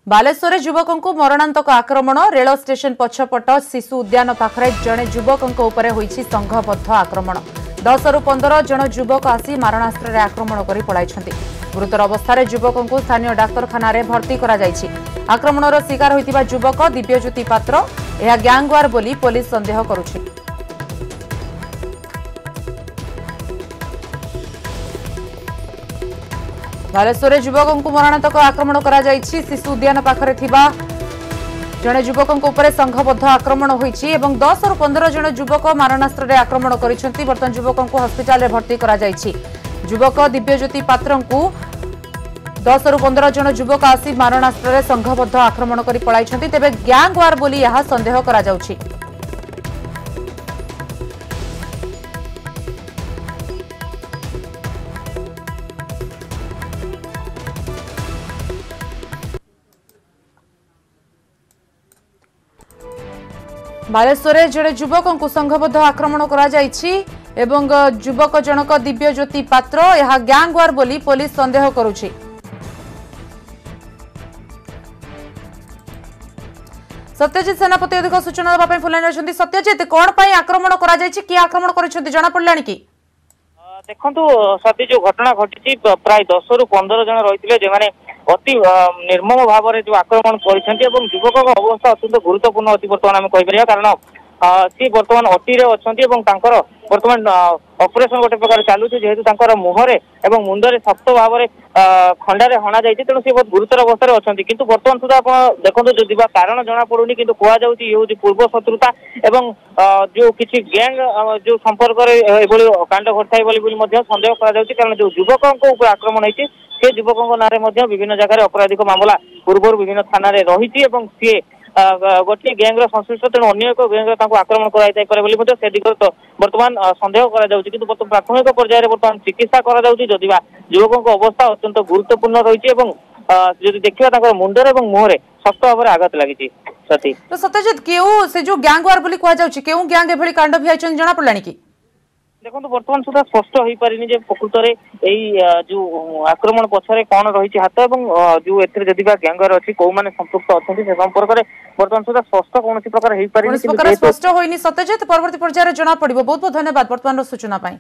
बालेश्वर युवक को मरणांतक आक्रमण रेल स्टेशन पछपट शिशु उद्यान पाखरे जड़े युवक संघबद्ध आक्रमण 10 रु 15 जन युवक आसी मारणास्त्र आक्रमण कर पलाइछन्ति। गुरुतर अवस्था युवक को स्थानीय डाक्तरखाना भर्ती करा जायछि। आक्रमणर शिकार होइतिबा युवक दिव्यज्योति पात्र यह ग्यांगवार बोली पुलिस संदेह करुछि। बालेश्वर युवक को मरणांतक आक्रमण करा जायछि। शिशु उद्यान पाखरे थिबा जड़े युवक संघबद्ध आक्रमण होइछि एवं 10 रु 15 जन युवक मारणास्त्र आक्रमण करिसेंति। वर्तमान युवक को हॉस्पिटल रे भर्ती करा जायछि। युवक दिव्यज्योति पात्र को 10 रु 15 जन युवक आसी मारणास्त्र संघबद्ध आक्रमण करि पलाइछन्ति। तेबे ग्यांगवार बोली यह संदेह करा जाउछि। बालेश्वर जड़े युवक को संघबद्ध आक्रमण करा जायछि एवं युवक जनक दिव्यज्योति पात्र यह ग्यांगवार बोली पुलिस संदेह करुछि। सत्यजित सेनापति अधिक सूचना देबा फुलाइन रहिसंती। सत्यजित कौन पाई आक्रमण करा जायछि कि आक्रमण करिसंती जना पड़लानी कि देखंतु सती जो घटना घटी प्राय 10 रु 15 जन रही जे अति निर्मम भाव में जो आक्रमण कर युवक अवस्था अत्यंत गुरुत्वपूर्ण अति बर्तमान आम कहीपर कारण सी बर्तमान अटी अच्छा बर्तमान ऑपरेशन गोटे प्रकार चलू जेहेतु मुहरे और मुंडे शक्त भाव में खंडारे हणा जाइए तेणु सी बहुत गुरुतर अवस्था अच्छा किंतु बर्तमान सुधा आप देखो जो कारण जना पड़ूनी कि कहु पूर्व शत्रुता एवं जो किसी गैंग जो संपर्क कांड घटाई सन्देह कारण जो युवक आक्रमण होती से युवकों नारे विभिन्न जगह अपराधिक मामला पूर्व विभिन्न थाना रही सी गोटे गैंग्र संश्लिष्ट तेणु अन्य एक गैंग्र आक्रमण कर से दिग बर्तमान सन्देह कर प्राथमिक पर्यायर बर्तमान चिकित्सा करा युवकों अवस्था अत्यंत गुरुत्वपूर्ण रही देखा मुंडर और मुहरे शक्त भाव में आघात लगी। सत्यजित केउ से जो गैंगवार बोली कह जाउछि केउ गैंग एभली कांड भियाइछन जना पड़लानी कि देखो बर्तमान सुधा स्पष्ट हो पारिनी जे प्रकृत में जो आक्रमण पछरे कौन रही हाथ और जो एथि गैंगर अच्छी कौ मैंने संपुक्त अच्छा से संपर्क में बर्तमान सुधा स्पष्ट कौन प्रकार हो पारिनी स्पष्ट होइनी। सत्यजित परवर्ती पर्यायर जना पड़िबो। बहुत बहुत धन्यवाद वर्तमान सूचना पाई।